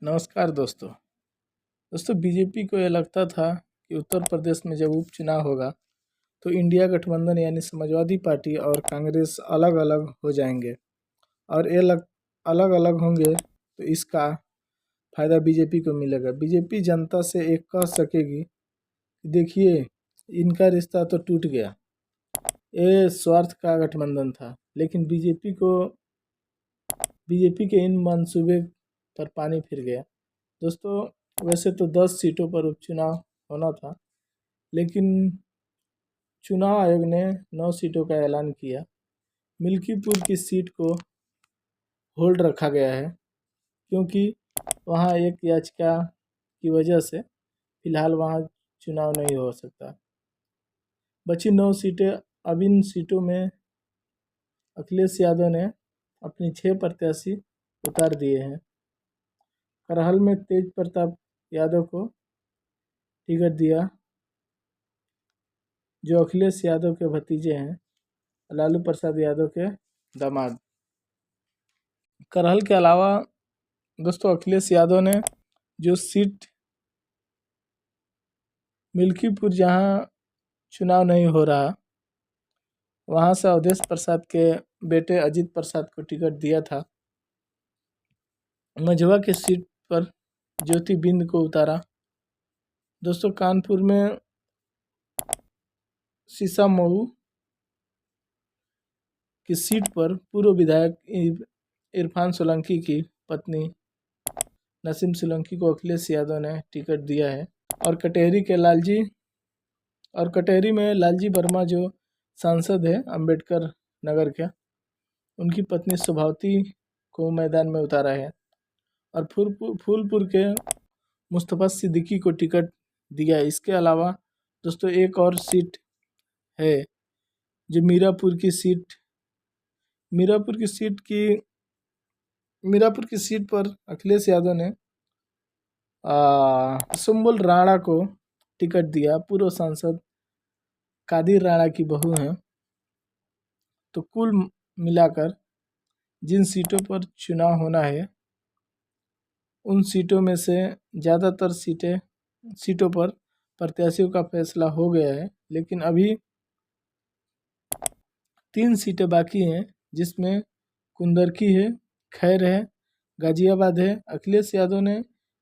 नमस्कार दोस्तों बीजेपी को यह लगता था कि उत्तर प्रदेश में जब उपचुनाव होगा तो इंडिया गठबंधन यानी समाजवादी पार्टी और कांग्रेस अलग अलग हो जाएंगे और ये अलग अलग होंगे तो इसका फ़ायदा बीजेपी को मिलेगा। बीजेपी जनता से एक कह सकेगी कि देखिए इनका रिश्ता तो टूट गया, ये स्वार्थ का गठबंधन था, लेकिन बीजेपी के इन मंसूबे पर पानी फिर गया। दोस्तों वैसे तो 10 सीटों पर उपचुनाव होना था, लेकिन चुनाव आयोग ने 9 सीटों का ऐलान किया। मिल्कीपुर की सीट को होल्ड रखा गया है क्योंकि वहां एक याचिका की वजह से फिलहाल वहां चुनाव नहीं हो सकता। बची 9 सीटें, अब इन सीटों में अखिलेश यादव ने अपनी 6 प्रत्याशी उतार दिए हैं। करहल में तेज प्रताप यादव को टिकट दिया, जो अखिलेश यादव के भतीजे हैं, लालू प्रसाद यादव के दामाद। करहल के अलावा दोस्तों अखिलेश यादव ने जो सीट मिल्कीपुर जहां चुनाव नहीं हो रहा वहां से अवधेश प्रसाद के बेटे अजीत प्रसाद को टिकट दिया था। मझवा की सीट पर ज्योति बिंद को उतारा। दोस्तों कानपुर में शीशा मऊ की सीट पर पूर्व विधायक इरफान सोलंकी की पत्नी नसीम सोलंकी को अखिलेश यादव ने टिकट दिया है। और कटेहरी में लालजी वर्मा जो सांसद है अंबेडकर नगर के, उनकी पत्नी शोभावती को मैदान में उतारा है। और फूलपुर के मुस्तफ़ा सिद्दीकी को टिकट दिया। इसके अलावा दोस्तों एक और सीट है जो मीरापुर की सीट पर अखिलेश यादव ने सुम्बुल राणा को टिकट दिया। पूर्व सांसद कादिर राणा की बहू हैं। तो कुल मिलाकर जिन सीटों पर चुनाव होना है उन सीटों में से ज़्यादातर सीटों पर प्रत्याशियों का फैसला हो गया है, लेकिन अभी 3 सीटें बाकी हैं, जिसमें कुंदरकी है, खैर है, गाजियाबाद है। अखिलेश यादव ने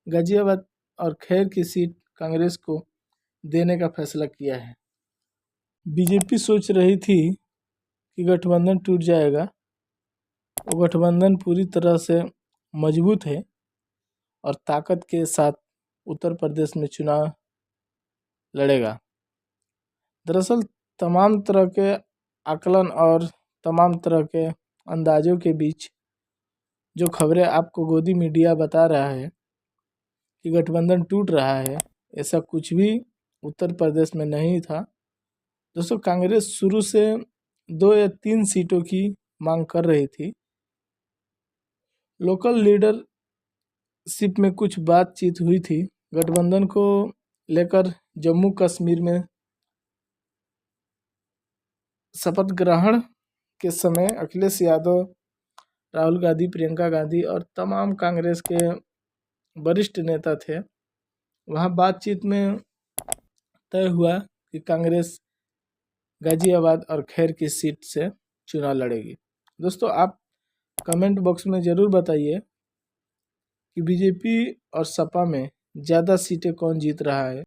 गाजियाबाद और खैर की सीट कांग्रेस को देने का फैसला किया है। बीजेपी सोच रही थी कि गठबंधन टूट जाएगा, वो गठबंधन पूरी तरह से मजबूत है और ताकत के साथ उत्तर प्रदेश में चुनाव लड़ेगा। दरअसल तमाम तरह के आकलन और तमाम तरह के अंदाज़ों के बीच जो खबरें आपको गोदी मीडिया बता रहा है कि गठबंधन टूट रहा है, ऐसा कुछ भी उत्तर प्रदेश में नहीं था। दोस्तों कांग्रेस शुरू से 2 या 3 सीटों की मांग कर रही थी। लोकल लीडरशिप में कुछ बातचीत हुई थी। गठबंधन को लेकर जम्मू कश्मीर में शपथ ग्रहण के समय अखिलेश यादव, राहुल गांधी, प्रियंका गांधी और तमाम कांग्रेस के वरिष्ठ नेता थे। वहां बातचीत में तय हुआ कि कांग्रेस गाजियाबाद और खैर की सीट से चुनाव लड़ेगी। दोस्तों आप कमेंट बॉक्स में ज़रूर बताइए कि बीजेपी और सपा में ज़्यादा सीटें कौन जीत रहा है।